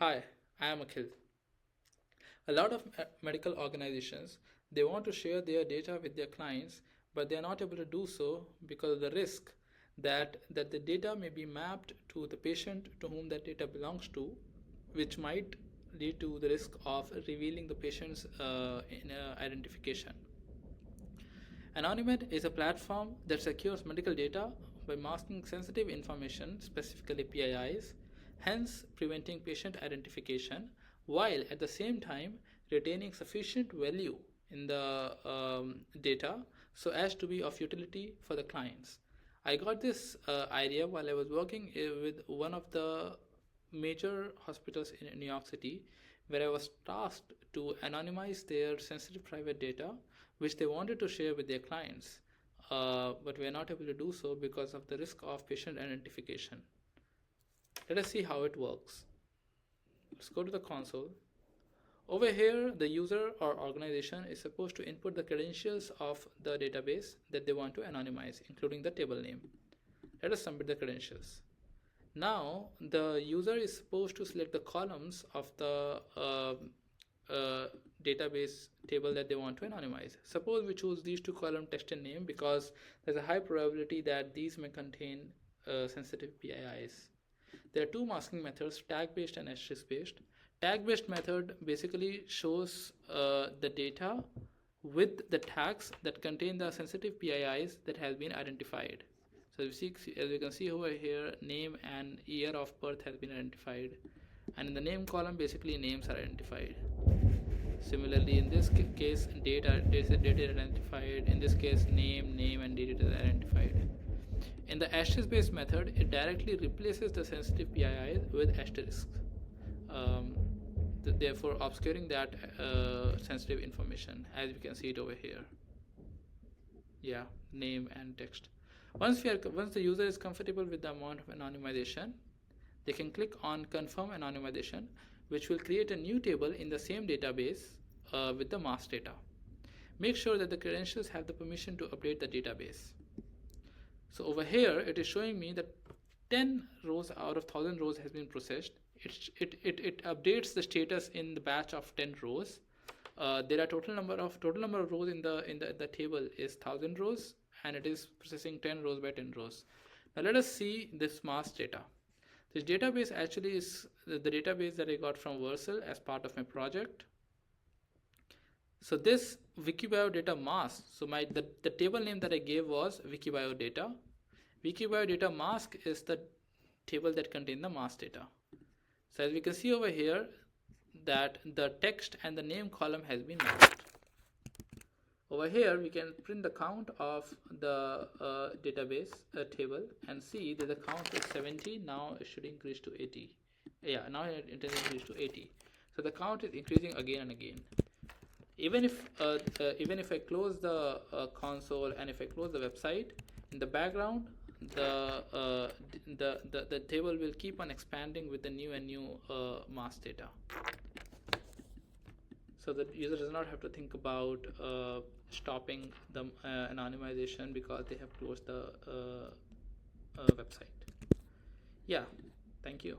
Hi, I am Akhil. A lot of medical organizations they want to share their data with their clients, but they are not able to do so because of the risk that the data may be mapped to the patient to whom that data belongs to, which might lead to the risk of revealing the patient's identification. Anonymate is a platform that secures medical data by masking sensitive information, specifically PIIs, hence preventing patient identification, while at the same time retaining sufficient value in the data so as to be of utility for the clients. I got this idea while I was working with one of the major hospitals in New York City, where I was tasked to anonymize their sensitive private data, which they wanted to share with their clients, but we are not able to do so because of the risk of patient identification. Let us see how it works. Let's go to the console. Over here, the user or organization is supposed to input the credentials of the database that they want to anonymize, including the table name. Let us submit the credentials. Now, the user is supposed to select the columns of the database table that they want to anonymize. Suppose we choose these two column text and name because there's a high probability that these may contain sensitive PIIs. There are two masking methods, tag based and asterisk based. Tag based method basically shows the data with the tags that contain the sensitive PIIs that has been identified. So as you can see over here, name and year of birth has been identified, and in the name column basically names are identified. Similarly, in this case, date is identified. In this case, name and date is identified. In the asterisk based method, it directly replaces the sensitive PII with asterisks, therefore obscuring that sensitive information, as you can see it over here. Yeah, name and text. Once the user is comfortable with the amount of anonymization, they can click on confirm anonymization, which will create a new table in the same database with the mask data. Make sure that the credentials have the permission to update the database. So over here, it is showing me that 10 rows out of 1000 rows has been processed. It updates the status in the batch of 10 rows. There are total number of rows in the table is 1000 rows, and it is processing 10 rows by 10 rows. Now let us see this mask data. This database actually is the database that I got from Vercel as part of my project. So this Wikibio data mask, so the table name that I gave was Wikibio data. Wikibio data mask is the table that contains the mask data. So as we can see over here, that the text and the name column has been mapped. Over here, we can print the count of the database table and see that the count is 70. Now it should increase to 80. Yeah, now it has increased to 80. So the count is increasing again and again. Even if I close the console and if I close the website, in the background, the table will keep on expanding with the new and new mask data. So the user does not have to think about stopping the anonymization because they have closed the website. Yeah, thank you.